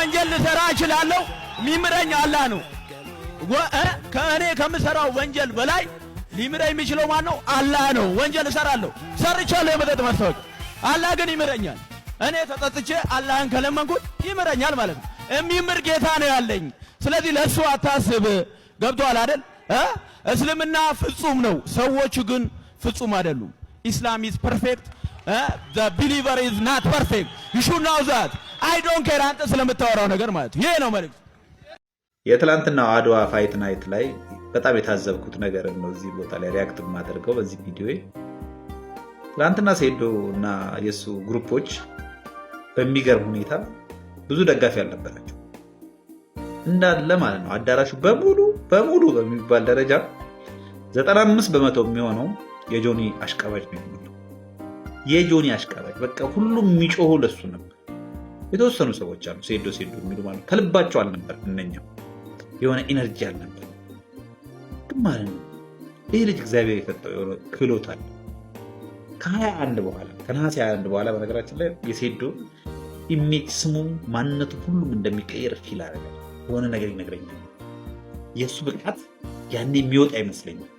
ወንጀል ልሰራ እችላለሁ፣ ሚምረኝ አላህ ነው። ከእኔ ከምሰራው ወንጀል በላይ ሊምረኝ የሚችለው ማን ነው? አላህ ነው። ወንጀል እሰራለሁ፣ ሰርቻለሁ የመጠጥ ማስታወቂያ፣ አላህ ግን ይምረኛል። እኔ ተጠጥቼ አላህን ከለመንኩት ይምረኛል ማለት ነው። የሚምር ጌታ ነው ያለኝ። ስለዚህ ለእሱ አታስብ። ገብቶሃል አይደል? እስልምና ፍጹም ነው፣ ሰዎቹ ግን ፍጹም አይደሉም። ኢስላም ኢዝ ፐርፌክት፣ the believer is not perfect. you should know that. I don't care አንተ ስለምታወራው ነገር ማለት ይሄ ነው መልእክት። የትላንትናው አድዋ ፋይት ናይት ላይ በጣም የታዘብኩት ነገር ነው እዚህ ቦታ ላይ ሪያክት ማድረገው በዚህ ቪዲዮ። ትላንትና ሴዶ እና የሱ ግሩፖች በሚገርም ሁኔታ ብዙ ደጋፊ ያልነበራቸው እንዳለ ማለት ነው። አዳራሹ በሙሉ በሚባል ደረጃ 95% የሚሆነው የጆኒ አሽቃባጭ ነው የሚለው። የጆኒ አሽቃባጭ በቃ ሁሉም የሚጮሁ ለሱ ነበር። የተወሰኑ ሰዎች አሉ ሴዶ የሚሉ ማለት ከልባቸው አልነበር፣ እነኛ የሆነ ኢነርጂ አልነበር ግን ማለት ነው። ይህ ልጅ እግዚአብሔር የሰጠው የሆነ ክህሎት አለ። ከ21 በኋላ ከነሐሴ 21 በኋላ በነገራችን ላይ የሴዶ ኢሜጅ ስሙ ማንነቱ ሁሉም እንደሚቀየር ፊል አደረገ። የሆነ ነገር ይነግረኛል። የእሱ ብቃት ያኔ የሚወጣ አይመስለኝም።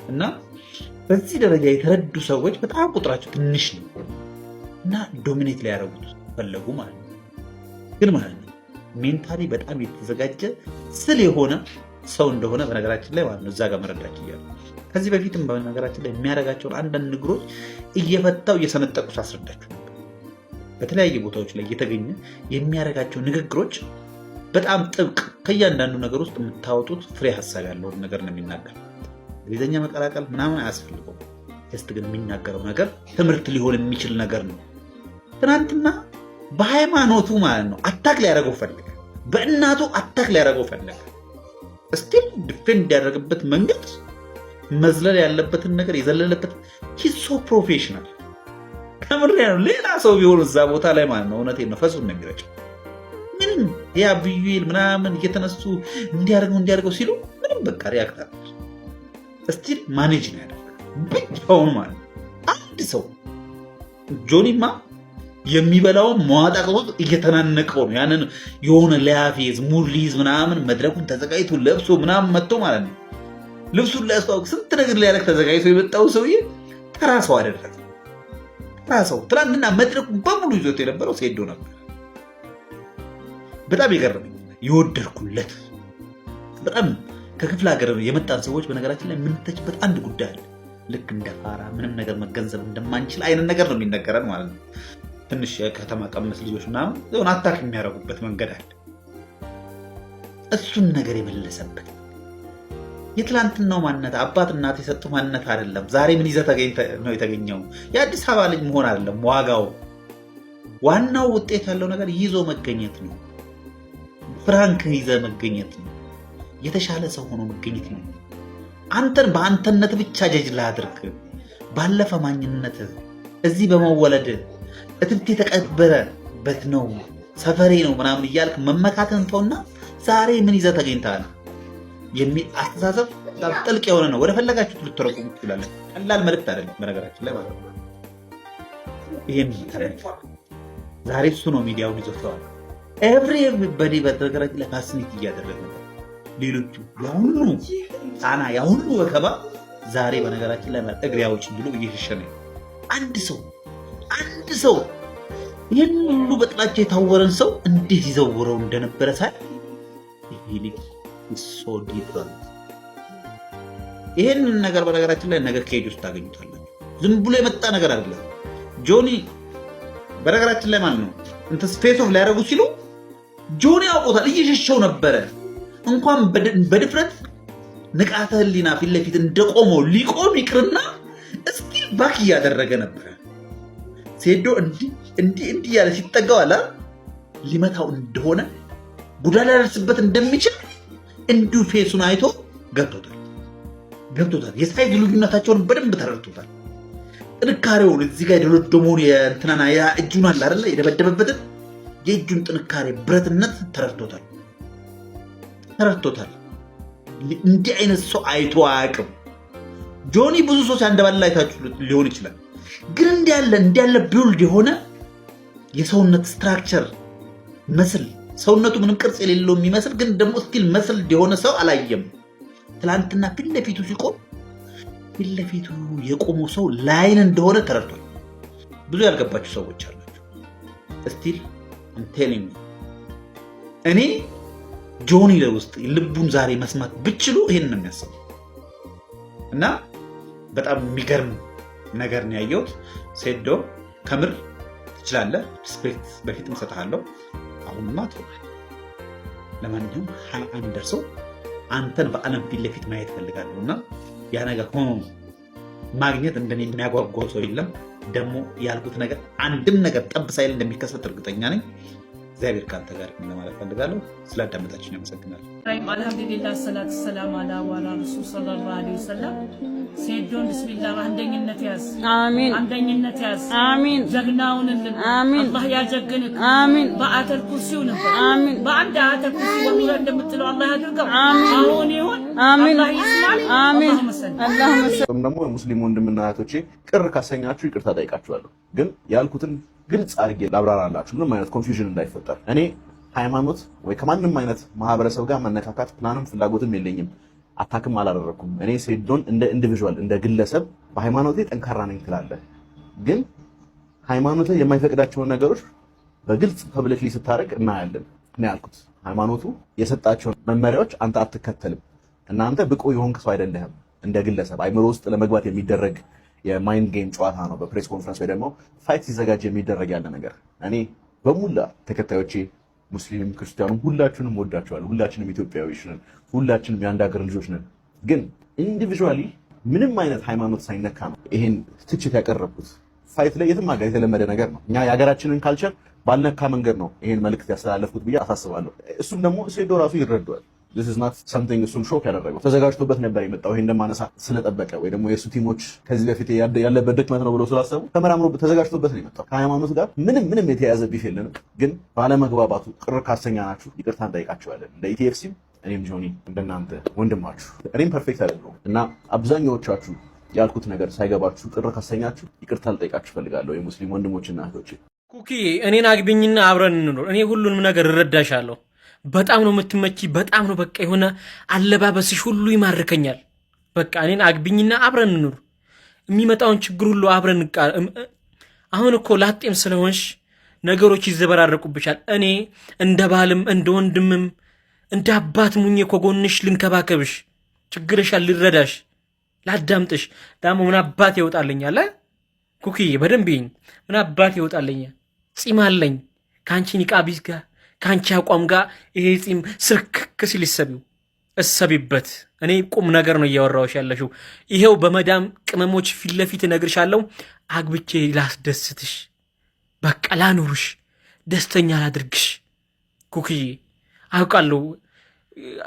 እና በዚህ ደረጃ የተረዱ ሰዎች በጣም ቁጥራቸው ትንሽ ነው እና ዶሚኔት ሊያደርጉት ፈለጉ ማለት ነው። ግን ማለት ነው ሜንታሊ በጣም የተዘጋጀ ስል የሆነ ሰው እንደሆነ በነገራችን ላይ ማለት ነው እዛ ጋር መረዳች እያሉ ከዚህ በፊትም በነገራችን ላይ የሚያደርጋቸውን አንዳንድ ንግሮች እየፈታው እየሰነጠቁ ሳስረዳችሁ ነበር። በተለያየ ቦታዎች ላይ እየተገኘ የሚያደርጋቸው ንግግሮች በጣም ጥብቅ፣ ከእያንዳንዱ ነገር ውስጥ የምታወጡት ፍሬ ሀሳብ ያለውን ነገር ነው የሚናገር። እንግሊዝኛ መቀላቀል ምናምን አያስፈልገው። ጀስት ግን የሚናገረው ነገር ትምህርት ሊሆን የሚችል ነገር ነው። ትናንትና በሃይማኖቱ ማለት ነው አታክ ሊያደርገው ፈለገ። በእናቱ አታክ ሊያደርገው ፈለገ። እስቲል ዲፌንድ ያደረገበት መንገድ መዝለል ያለበትን ነገር የዘለለበት ሂሶ ፕሮፌሽናል ከምር ነው። ሌላ ሰው ቢሆን እዛ ቦታ ላይ ማለት ነው እውነቴን ነው ፈሱን ነው የሚረጨው። ምንም ያ ቢዩል ምናምን እየተነሱ እንዲያደርገው ሲሉ ምንም በቃ ሪያክት አለ። እስቲል ማኔጅ ነው ያደረገው ብቻውን ማለት ነው። አንድ ሰው ጆኒማ የሚበላውን መዋጣቅጦት እየተናነቀው ነው። ያንን የሆነ ሊያፌዝ ሙድ ሊይዝ ምናምን መድረኩን ተዘጋጅቶ ለብሶ ምናምን መጥቶ ማለት ነው ልብሱን ሊያስተዋውቅ ስንት ነገር ሊያደርግ ተዘጋጅቶ የመጣው ሰውዬ ተራ ሰው አይደለም። ተራ ሰው ትናንትና መድረኩን በሙሉ ይዞት የነበረው ሴዶ ነበር። በጣም የገረመኝ የወደድኩለት በጣም ከክፍለ ሀገር የመጣን ሰዎች በነገራችን ላይ የምንተችበት አንድ ጉዳይ አለ። ልክ እንደ ፋራ ምንም ነገር መገንዘብ እንደማንችል አይነት ነገር ነው የሚነገረን ማለት ነው። ትንሽ የከተማ ቀመስ ልጆች ምናምን ሆን አታክ የሚያደርጉበት መንገድ አለ። እሱን ነገር የመለሰበት የትላንትናው ማንነት አባት እናት የሰጡ ማንነት አይደለም። ዛሬ ምን ይዘህ ነው የተገኘው? የአዲስ አበባ ልጅ መሆን አይደለም ዋጋው። ዋናው ውጤት ያለው ነገር ይዞ መገኘት ነው። ፍራንክ ይዘህ መገኘት ነው። የተሻለ ሰው ሆኖ መገኘት ነው። አንተን በአንተነት ብቻ ጀጅ ላድርግ ባለፈ ማንነት እዚህ በመወለድ እትብት የተቀበረበት ነው ሰፈሬ ነው ምናምን እያልክ መመካተን ተውና ዛሬ ምን ይዘህ ተገኝተሃል የሚል አስተሳሰብ ጥልቅ የሆነ ነው። ወደ ፈለጋችሁት ልትረቁሙ ትችላለን። ቀላል መልእክት አይደለም በነገራችን ላይ ማለት ነው። ይሄን ዛሬ እሱ ነው ሚዲያውን ይዘውታል። ኤቭሪባዲ በነገራችን ላይ ፋሲኔት እያደረገ ነው። ሌሎቹ ያሁሉ ጣና ያሁሉ ወከባ ዛሬ በነገራችን ላይ እግሬ አውጪኝ ብሎ እየሸሸ ነው። አንድ ሰው ይህን ሁሉ በጥላቻ የታወረን ሰው እንዴት ይዘውረው እንደነበረ ሳይ ይሄ ልጅ ሶ ዲፍረንት። ይሄንን ነገር በነገራችን ላይ ነገር ከሄድ ውስጥ ታገኙታላችሁ። ዝም ብሎ የመጣ ነገር አይደለም። ጆኒ በነገራችን ላይ ማለት ነው እንትን ስፔስ ኦፍ ሊያደርጉ ሲሉ ጆኒ ያውቆታል፣ እየሸሸው ነበረ። እንኳን በድፍረት ንቃተ ህሊና ፊት ለፊት እንደቆመው ሊቆም ይቅርና እስኪ ባክ እያደረገ ነበረ። ሴዶ እንዲህ ያለ ሲጠጋው አላ ሊመታው እንደሆነ ጉዳት ሊያደርስበት እንደሚችል እንዲሁ ፌሱን አይቶ ገብቶታል። የሳይዝ ልዩነታቸውን በደንብ ተረድቶታል። ጥንካሬውን እዚህ ጋር የደሎደመውን የእንትናና ያ እጁን አለ አይደለ የደበደበበትን የእጁን ጥንካሬ ብረትነት ተረድቶታል። እንዲህ አይነት ሰው አይቶ አያውቅም። ጆኒ ብዙ ሰው ሲያንደባልል አይታችሁ ሊሆን ይችላል። ግን እንዲያለ ቢውልድ የሆነ የሰውነት ስትራክቸር መስል ሰውነቱ ምንም ቅርጽ የሌለው የሚመስል ግን ደግሞ ስቲል መስል የሆነ ሰው አላየም። ትላንትና ፊት ለፊቱ ሲቆም ፊት ለፊቱ የቆመው ሰው ላይን እንደሆነ ተረድቷል። ብዙ ያልገባችሁ ሰዎች አላችሁ። ስቲል ቴሊንግ እኔ ጆኒ ለውስጥ ልቡን ዛሬ መስማት ብችሉ ይሄን ነው የሚያስበው እና በጣም የሚገርም ነገር ነው ያየሁት። ሴዶ ከምር ትችላለህ። ሪስፔክት በፊትም ሰጥሃለሁ። አሁንማ ለማንኛውም 21 ደርሰው አንተን በዓለም ፊት ለፊት ማየት ፈልጋለሁ እና ያ ነገር ሆኖ ማግኘት እንደኔ የሚያጓጓው ሰው የለም። ደግሞ ያልኩት ነገር አንድም ነገር ጠብ ሳይል እንደሚከሰት እርግጠኛ ነኝ። እግዚአብሔር ካንተ ጋር ለማለት ፈልጋለሁ። ስላዳመጣችሁኝ አመሰግናለሁ። አልሐምዱሊላህ ሰላቱ ሰላም አላ ወአላ ረሱል ሰለላሁ ዐለይሂ ወሰለም። ሴዶን ቢስሚላህ አንደኝነት ያዝ፣ አሜን። አንደኝነት ያዝ፣ አሜን። ጀግናውንልን አሜን። አላህ ያጀግንክ፣ አሜን። በአተል ኩርሲው ነበር፣ አሜን። በአንድ አተል ኩርሲ ወሙራ እንደምትለው አላህ ያድርገው፣ አሜን። አሁን ይሁን፣ አሜን። አላህ ይስማል፣ አሜን። አላህ መሰለም። ደግሞ ሙስሊም ወንድምና እህቶቼ ቅር ካሰኛችሁ ይቅርታ ጠይቃችኋለሁ። ግን ያልኩትን ግልጽ አድርጌ ላብራራላችሁ፣ ምንም አይነት ኮንፊውዥን እንዳይፈጠር። እኔ ሃይማኖት ወይ ከማንም አይነት ማህበረሰብ ጋር መነካካት ፕላንም ፍላጎትም የለኝም። አታክም አላደረኩም። እኔ ሴዶን እንደ ኢንዲቪጁዋል እንደ ግለሰብ በሃይማኖቴ ጠንካራ ነኝ ትላለህ፣ ግን ሃይማኖቴ የማይፈቅዳቸውን ነገሮች በግልጽ ፐብሊክሊ ስታደርግ እናያለን። እኔ ያልኩት ሃይማኖቱ የሰጣቸውን መመሪያዎች አንተ አትከተልም። እናንተ ብቁ የሆንክ ሰው አይደለህም። እንደ ግለሰብ አይምሮ ውስጥ ለመግባት የሚደረግ የማይንድ ጌም ጨዋታ ነው። በፕሬስ ኮንፈረንስ ወይ ደግሞ ፋይት ሲዘጋጅ የሚደረግ ያለ ነገር። እኔ በሙላ ተከታዮቼ ሙስሊም ክርስቲያኑም ሁላችንም ወዳቸዋለሁ። ሁላችንም ኢትዮጵያዊዎች ነን። ሁላችንም የአንድ ሀገር ልጆች ነን። ግን ኢንዲቪጁዋሊ ምንም አይነት ሃይማኖት ሳይነካ ነው ይሄን ትችት ያቀረብኩት። ፋይት ላይ የትም ሀገር የተለመደ ነገር ነው። እኛ የሀገራችንን ካልቸር ባልነካ መንገድ ነው ይሄን መልእክት ያስተላለፍኩት ብዬ አሳስባለሁ። እሱም ደግሞ ሴዶ ራሱ ይረዳዋል። this is not something እሱን ሾክ ያደረገው ተዘጋጅቶበት ነበር የመጣው። ይሄን እንደማነሳ ስለጠበቀ ወይ ደግሞ የሱ ቲሞች ከዚህ በፊት ያለበት ድክመት ነው ብለው ስላሰቡ ተመራምሮበት ተዘጋጅቶበት ነው የመጣው። ከሃይማኖት ጋር ምንም የተያያዘ ቢፍ የለንም። ግን ባለመግባባቱ ቅር ካሰኛናችሁ ይቅርታ እንጠይቃችኋለን። እንደ ኢቲኤፍሲም እኔም ጆኒ እንደናንተ ወንድማችሁ እኔም ፐርፌክት አይደለሁም እና አብዛኛዎቻችሁ ያልኩት ነገር ሳይገባችሁ ቅር ካሰኛችሁ ይቅርታ ልጠይቃችሁ ፈልጋለሁ። የሙስሊም ወንድሞችና እህቶቼ ኩኪ እኔን አግቢኝና አብረን እንኖር። እኔ ሁሉንም ነገር እረዳሻለሁ። በጣም ነው የምትመቺ። በጣም ነው በቃ የሆነ አለባበስሽ ሁሉ ይማርከኛል። በቃ እኔን አግቢኝና አብረን እንኑር። የሚመጣውን ችግር ሁሉ አብረን አሁን እኮ ላጤም ስለሆንሽ ነገሮች ይዘበራረቁብሻል። እኔ እንደ ባልም እንደ ወንድምም እንደ አባት ሙኜ ከጎንሽ ልንከባከብሽ፣ ችግርሻል ልረዳሽ፣ ላዳምጥሽ። ደግሞ ምን አባት ይወጣልኛል? ኩኪዬ በደንብ ይኝ። ምን አባት ይወጣልኛል? ጺም አለኝ ከአንቺ ኒቃቢዝ ጋር ከአንቺ አቋም ጋር ይሄ ጺም ስርክክ ሲል እሰቢበት። እኔ ቁም ነገር ነው እያወራሁሽ ያለሽው። ይሄው በመዳም ቅመሞች ፊት ለፊት እነግርሻለሁ። አግብቼ ላስደስትሽ፣ በቃ ላኑርሽ፣ ደስተኛ ላድርግሽ። ኩክዬ አውቃለሁ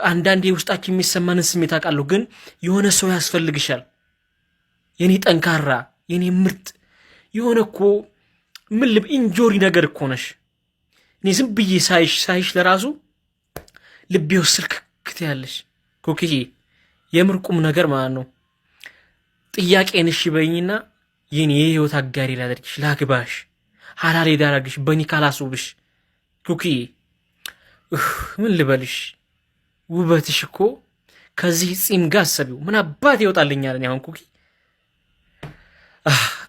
አንዳንዴ ውስጣችን የሚሰማንን ስሜት አውቃለሁ፣ ግን የሆነ ሰው ያስፈልግሻል። የኔ ጠንካራ፣ የኔ ምርጥ፣ የሆነ እኮ ምን ልብ ኢንጆሪ ነገር እኮ ነሽ። እኔ ዝም ብዬ ሳይሽ ለራሱ ልቤው ስልክክት ያለሽ ኩክዬ፣ የምር ቁም ነገር ማለት ነው። ጥያቄን እሺ በይኝና የኔ የህይወት አጋሪ ላደርግሽ፣ ላግባሽ፣ ሐላሌ ዳራግሽ፣ በኒካ ላስውብሽ። ኩክዬ ምን ልበልሽ፣ ውበትሽ እኮ ከዚህ ጺም ጋር አሰቢው። ምን አባት ይወጣልኛል? አሁን ኩኪ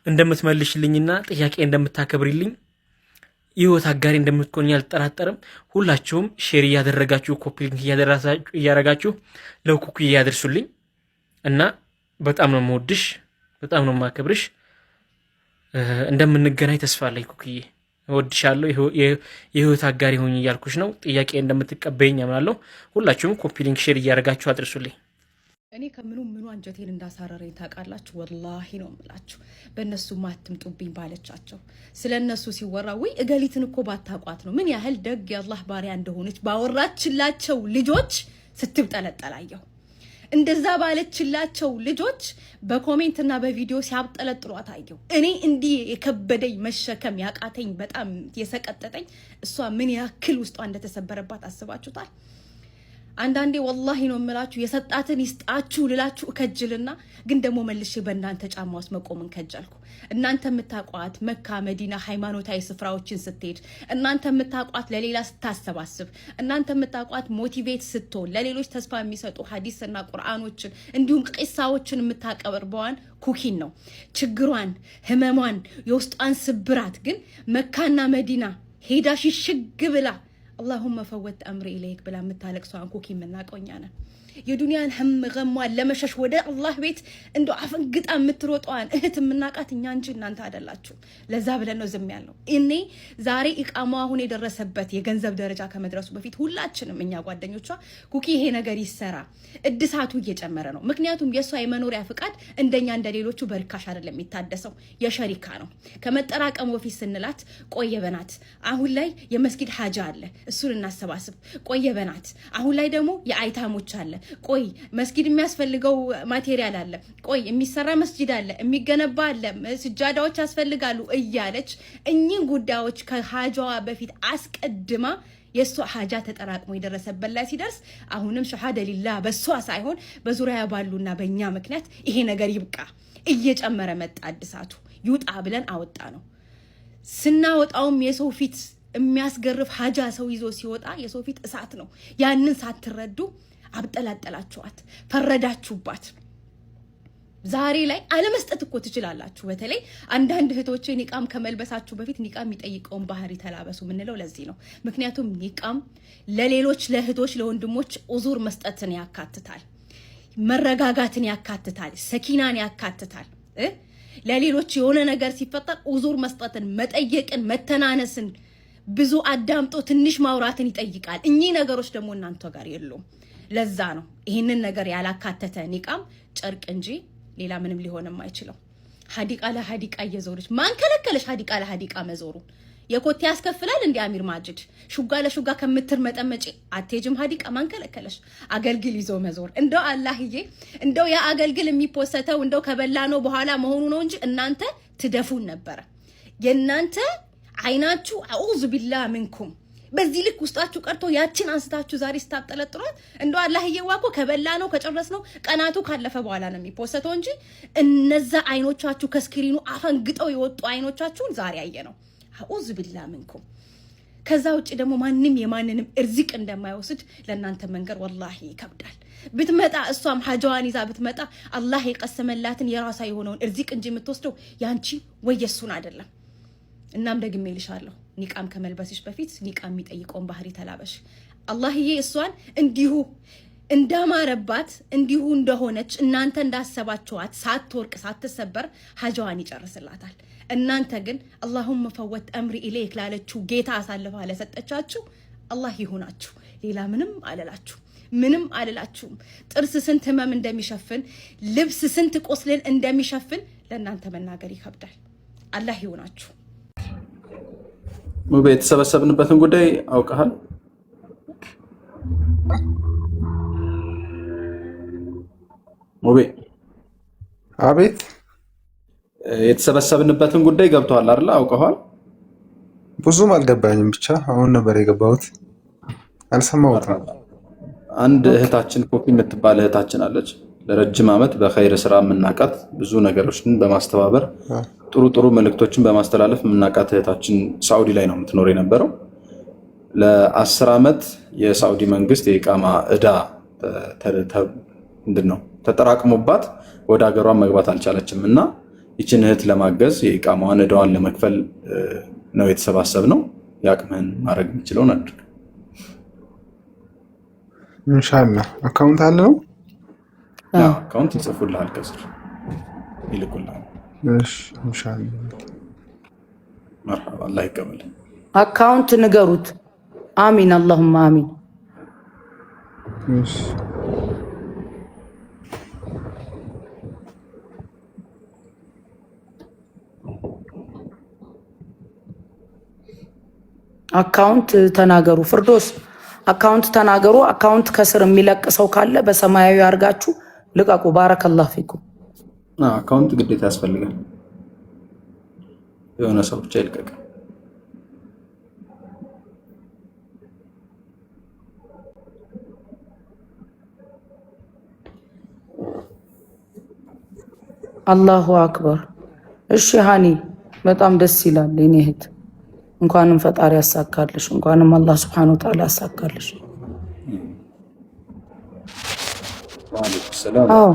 እንደምትመልሽልኝና ጥያቄ እንደምታከብሪልኝ የህይወት አጋሪ እንደምትኮኝ አልጠራጠርም። ሁላችሁም ሼር እያደረጋችሁ ኮፒ ሊንክ እያደረጋችሁ ለኩኩ እያደርሱልኝ እና በጣም ነው የምወድሽ፣ በጣም ነው የማከብርሽ። እንደምንገናኝ ተስፋ አለኝ ኩኩዬ። እወድሻለሁ። የህይወት አጋሪ ሆኝ እያልኩሽ ነው። ጥያቄ እንደምትቀበይኝ አምናለሁ። ሁላችሁም ኮፒ ሊንክ ሼር እያደረጋችሁ አድርሱልኝ። እኔ ከምኑ አንጀቴን እንዳሳረረኝ ታውቃላችሁ? ወላሂ ነው የምላችሁ። በእነሱ ማትምጡብኝ ባለቻቸው ስለ እነሱ ሲወራ ወይ እገሊትን እኮ ባታቋት ነው ምን ያህል ደግ የአላህ ባሪያ እንደሆነች ባወራችላቸው ልጆች ስትብጠለጠላየሁ። እንደዛ ባለችላቸው ልጆች በኮሜንትና በቪዲዮ ሲያብጠለጥሏት አየሁ። እኔ እንዲህ የከበደኝ መሸከም ያቃተኝ በጣም የሰቀጠጠኝ እሷ ምን ያክል ውስጧ እንደተሰበረባት አስባችሁታል? አንዳንዴ ወላሂ ነው የምላችሁ የሰጣትን ይስጣችሁ ልላችሁ እከጅልና ግን ደግሞ መልሼ በእናንተ ጫማ ውስጥ መቆምን ከጀልኩ። እናንተ የምታቋት መካ መዲና ሃይማኖታዊ ስፍራዎችን ስትሄድ፣ እናንተ የምታቋት ለሌላ ስታሰባስብ፣ እናንተ የምታቋት ሞቲቬት ስትሆን ለሌሎች ተስፋ የሚሰጡ ሐዲስና ቁርአኖችን እንዲሁም ቂሳዎችን የምታቀርበዋን ኩኪን ነው። ችግሯን፣ ህመሟን፣ የውስጧን ስብራት ግን መካና መዲና ሄዳ ሽሽግ ብላ اللهم فوت أمري إليك بلا متالك سواء كوكي من ناقونيانا የዱንያን ህም ገሟን ለመሸሽ ወደ አላህ ቤት እንደው አፈንግጣ የምትሮጣን እህት ምናቃት እኛ እንጂ እናንተ አይደላችሁ። ለዛ ብለን ነው ዝም ያለው። እኔ ዛሬ ኢቃማው አሁን የደረሰበት የገንዘብ ደረጃ ከመድረሱ በፊት ሁላችንም እኛ ጓደኞቿ ኩኪ ይሄ ነገር ይሰራ እድሳቱ እየጨመረ ነው። ምክንያቱም የሷ የመኖሪያ ፍቃድ እንደኛ እንደሌሎቹ በርካሽ አይደለም የሚታደሰው፣ የሸሪካ ነው። ከመጠራቀም በፊት ስንላት ቆየ በናት አሁን ላይ የመስጊድ ሐጃ አለ እሱን እናሰባስብ፣ ቆየ በናት አሁን ላይ ደግሞ የአይታሞች አለ፣ ቆይ መስጊድ የሚያስፈልገው ማቴሪያል አለ፣ ቆይ የሚሰራ መስጊድ አለ፣ የሚገነባ አለ፣ ስጃዳዎች ያስፈልጋሉ እያለች እኚህ ጉዳዮች ከሐጃዋ በፊት አስቀድማ የሷ ሐጃ ተጠራቅሞ የደረሰበት ላይ ሲደርስ አሁንም ሸሃደ ሊላህ በሷ ሳይሆን በዙሪያ ባሉና በእኛ ምክንያት ይሄ ነገር ይብቃ እየጨመረ መጣ። እድሳቱ ይውጣ ብለን አወጣ ነው። ስናወጣውም የሰው ፊት የሚያስገርፍ ሐጃ ሰው ይዞ ሲወጣ የሰው ፊት እሳት ነው። ያንን ሳትረዱ አብጠላጠላችኋት፣ ፈረዳችሁባት። ዛሬ ላይ አለመስጠት እኮ ትችላላችሁ። በተለይ አንዳንድ እህቶቼ ኒቃም ከመልበሳችሁ በፊት ኒቃም የሚጠይቀውን ባህሪ ተላበሱ ምንለው ለዚህ ነው። ምክንያቱም ኒቃም ለሌሎች ለእህቶች ለወንድሞች ኡዙር መስጠትን ያካትታል፣ መረጋጋትን ያካትታል፣ ሰኪናን ያካትታል። ለሌሎች የሆነ ነገር ሲፈጠር ኡዙር መስጠትን፣ መጠየቅን፣ መተናነስን፣ ብዙ አዳምጦ ትንሽ ማውራትን ይጠይቃል። እኚህ ነገሮች ደግሞ እናንተ ጋር የሉም። ለዛ ነው ይሄንን ነገር ያላካተተ ኒቃም ጨርቅ እንጂ ሌላ ምንም ሊሆንም አይችልም። ሐዲቃ ለሐዲቃ እየዞረች ማን ከለከለሽ? ሐዲቃ ለሐዲቃ መዞሩ የኮቴ ያስከፍላል እንዴ? አሚር ማጅድ ሹጋ ለሹጋ ከምትር መጠመጪ አትሄጂም ሐዲቃ ማን ከለከለሽ? አገልግል ይዞ መዞር እንደው አላህዬ እንደው ያ አገልግል የሚፖሰተው እንደው ከበላ ነው በኋላ መሆኑ ነው እንጂ እናንተ ትደፉን ነበረ። የናንተ አይናችሁ አዑዙ ቢላህ ሚንኩም በዚህ ልክ ውስጣችሁ ቀርቶ ያችን አንስታችሁ ዛሬ ስታጠለጥሯት እንደው አላህዬ ዋቆ ከበላ ነው ከጨረስ ነው ቀናቱ ካለፈ በኋላ ነው የሚፖሰተው እንጂ እነዛ አይኖቻችሁ ከስክሪኑ አፈንግጠው የወጡ አይኖቻችሁን ዛሬ አየ ነው። አዑዙ ቢላህ ሚንኩም። ከዛ ውጪ ደግሞ ማንንም የማንንም እርዝቅ እንደማይወስድ ለእናንተ መንገር ወላሂ ይከብዳል። ብትመጣ እሷም ሐጃዋን ይዛ ብትመጣ አላህ የቀሰመላትን የራሷ የሆነውን እርዝቅ እንጂ የምትወስደው ያንቺ ወይ የሱን አይደለም። እናም ደግሜ ልሻለሁ ኒቃም ከመልበስሽ በፊት ኒቃም የሚጠይቀውን ባህሪ ተላበሽ። አላህዬ እሷን እንዲሁ እንዳማረባት እንዲሁ እንደሆነች እናንተ እንዳሰባችኋት ሳትወርቅ ሳትሰበር ሐጃዋን ይጨርስላታል። እናንተ ግን اللهم فوت امري اليك ላለችው ጌታ አሳልፋ ለሰጠቻችሁ አላህ ይሁናችሁ። ሌላ ምንም አልላችሁም። ጥርስ ስንት ህመም እንደሚሸፍን ልብስ ስንት ቆስልን እንደሚሸፍን ለእናንተ መናገር ይከብዳል። አላህ ይሁናችሁ። ሙቤ የተሰበሰብንበትን ጉዳይ አውቀሃል? ሙቤ አቤት። የተሰበሰብንበትን ጉዳይ ገብቷል አይደል? አውቀሃል? ብዙም አልገባኝም፣ ብቻ አሁን ነበር የገባሁት፣ አልሰማሁትም። አንድ እህታችን ኮፒ የምትባል እህታችን አለች። ለረጅም ዓመት በኸይር ስራ የምናውቃት፣ ብዙ ነገሮችን በማስተባበር ጥሩ መልእክቶችን በማስተላለፍ የምናውቃት እህታችን ሳዑዲ ላይ ነው የምትኖር የነበረው። ለ10 ዓመት የሳዑዲ መንግስት የኢቃማ እዳ ምንድነው ተጠራቅሞባት ወደ ሀገሯ መግባት አልቻለችም እና ይችን እህት ለማገዝ የኢቃማዋን እዳዋን ለመክፈል ነው የተሰባሰብነው። ያቅምህን ማድረግ የምችለውን አድርግ ኢንሻአላህ። አካውንት አለ ነው? አካውንት ይጽፉልሃል፣ ከስር ይልኩልሃል። እሺ ኢንሻአላህ። መርሐባ፣ አላህ ይቀበል። አካውንት ንገሩት። አሚን አላሁማ አሚን። እሺ አካውንት ተናገሩ። ፍርዶስ አካውንት ተናገሩ። አካውንት ከስር የሚለቅ ሰው ካለ በሰማያዊ አድርጋችሁ ልቀቁ። ባረከላሁ ፊኩም። አካውንት ግዴታ ያስፈልጋል። የሆነ ሰው ብቻ ይልቀቅ። አላሁ አክበር። እሺ ሃኒ በጣም ደስ ይላል የኔ እህት። እንኳንም ፈጣሪ ያሳካልሽ፣ እንኳንም አላህ Subhanahu Wa Ta'ala ያሳካልሽ። ሰላም አዎ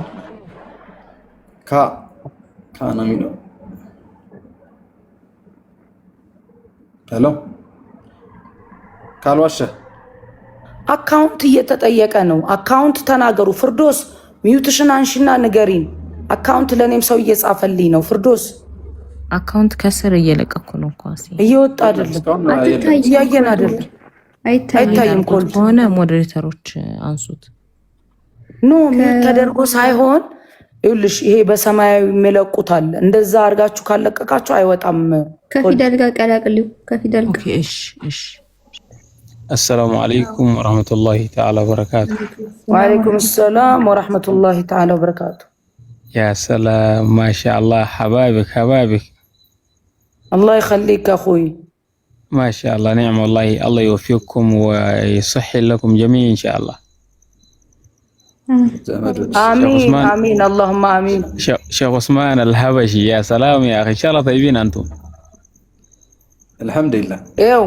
ካናሚኖ ሄሎ ካልዋሸ አካውንት እየተጠየቀ ነው። አካውንት ተናገሩ። ፍርዶስ ሚዩትሽን አንሺና ንገሪን። አካውንት ለኔም ሰው እየጻፈልኝ ነው። ፍርዶስ አካውንት ከስር እየለቀኩ ነው። ኳሲ እየወጣ አይደለም፣ እያየን አይደለም፣ አይታይም። ኮል ሆነ ሞዴሬተሮች አንሱት። ኖ ሚዩት ተደርጎ ሳይሆን ይኸውልሽ፣ ይሄ በሰማያዊ የሚለቁት አለ። እንደዛ አድርጋችሁ ካለቀቃችሁ አይወጣም። ከፊደል ጋር ቀላቅልዩ። ከፊደል ጋር እሺ። السلام عليكم ورحمة الله تعالى وبركاته. وعليكم السلام ورحمة الله تعالى وبركاته. يا سلام ما شاء الله حبايبك الله يخليك أخوي. ما شاء الله نعم والله. الله يوفقكم ويصحي لكم جميعا إن شاء الله. آمين آمين اللهم آمين. شيخ عثمان الحبشي يا سلام يا أخي إن شاء الله طيبين أنتم. አልহামዱሊላህ ይኸው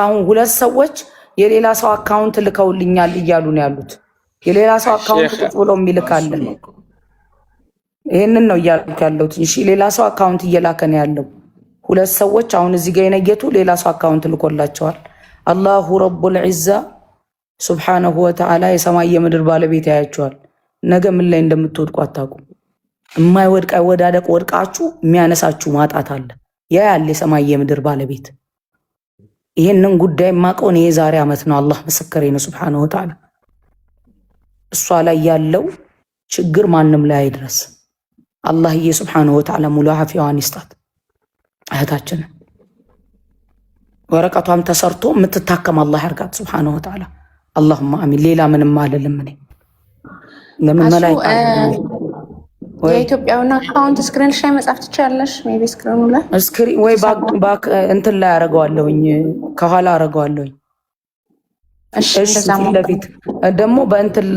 አሁን ሁለት ሰዎች የሌላ ሰው አካውንት ልከውልኛል እያሉ ነው ያሉት። የሌላ ሰው አካውንት ቁጭ ብሎ የሚልካለ ይሄንን ነው እያልኩ ያለሁት። እሺ ሌላ ሰው አካውንት እየላከ ነው ያለው። ሁለት ሰዎች አሁን እዚህ ጋር የነየቱ ሌላ ሰው አካውንት ልኮላቸዋል። አላሁ ረቡል ዒዛ ሱብሓነሁ ወተዓላ የሰማይ የምድር ባለቤት ያያቸዋል። ነገ ምን ላይ እንደምትወድቁ አታውቁም። የማይወድቅ አይወዳደቅ፣ ወድቃችሁ የሚያነሳችሁ ማጣት አለ። ያ ያለ የሰማይ የምድር ባለቤት ይሄንን ጉዳይ ማቀው ነው። የዛሬ አመት ነው። አላህ መስከሬ ነው ሱብሓነሁ ወተዓላ። እሷ ላይ ያለው ችግር ማንም ላይ አይድረስ። አላህዬ ሱብሓነሁ ወተዓላ ሙሉ አፊያዋን ይስጣት እህታችን። ወረቀቷም ተሰርቶ የምትታከም አላህ ያርጋት ሱብሓነሁ ወተዓላ። አላሁማ አሚን። ሌላ ምንም አልልም እኔ። ለምን መላእክት የኢትዮጵያውና አካውንት ስክሪንሽ ላይ መጻፍ ትችላለሽ። ሜቢ ስክሪኑ ላይ ስክሪን ወይ ባክ እንትን ላይ አረጋዋለሁኝ፣ ከኋላ አረጋዋለሁኝ። እሺ ለፊት ደግሞ በእንትን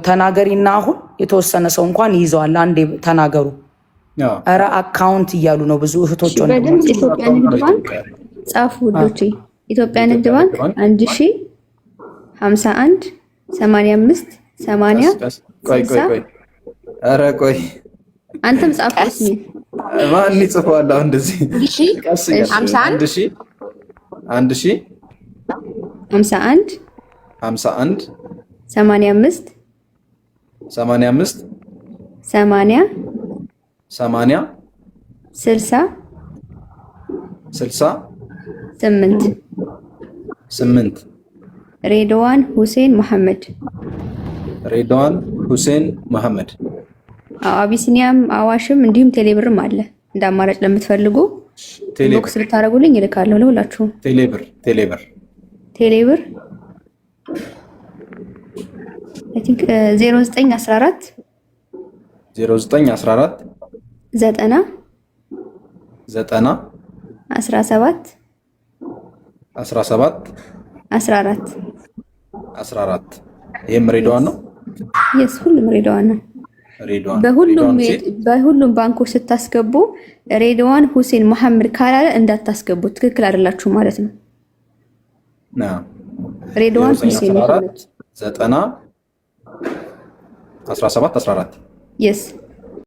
ተናገሪና አሁን የተወሰነ ሰው እንኳን ይዘዋል። አንዴ ተናገሩ። ኧረ አካውንት እያሉ ነው ብዙ እህቶች። በድምጽ ኢትዮጵያ ንግድ ባንክ ጻፉ ውዶቼ። ኢትዮጵያ ንግድ ባንክ 1051 85 80 ቆይ ኧረ ቆይ አንተም ጻፍኩት። ማን ይጽፋል አሁን እንደዚህ? እሺ 51 1000 51 51 85 85 80 80 60 60 8 ሬድዋን ሁሴን መሐመድ። ሬድዋን ሁሴን መሐመድ። አቢሲኒያም አዋሽም እንዲሁም ቴሌብርም አለ። እንደ አማራጭ ለምትፈልጉ ቦክስ ብታረጉልኝ ይልካለሁ ለሁላችሁ። ቴሌብር አይ ቲንክ 0914 90 17 14 ይሄም ሬድዋን ነው። የስ ሁሉም ሬድዋን ነው። በሁሉም ባንኮች ስታስገቡ ሬድዋን ሁሴን መሐመድ ካላለ እንዳታስገቡ፣ ትክክል አይደላችሁ ማለት ነው። ሬድዋን ሁሴን መሐመድ 90 17 14 የስ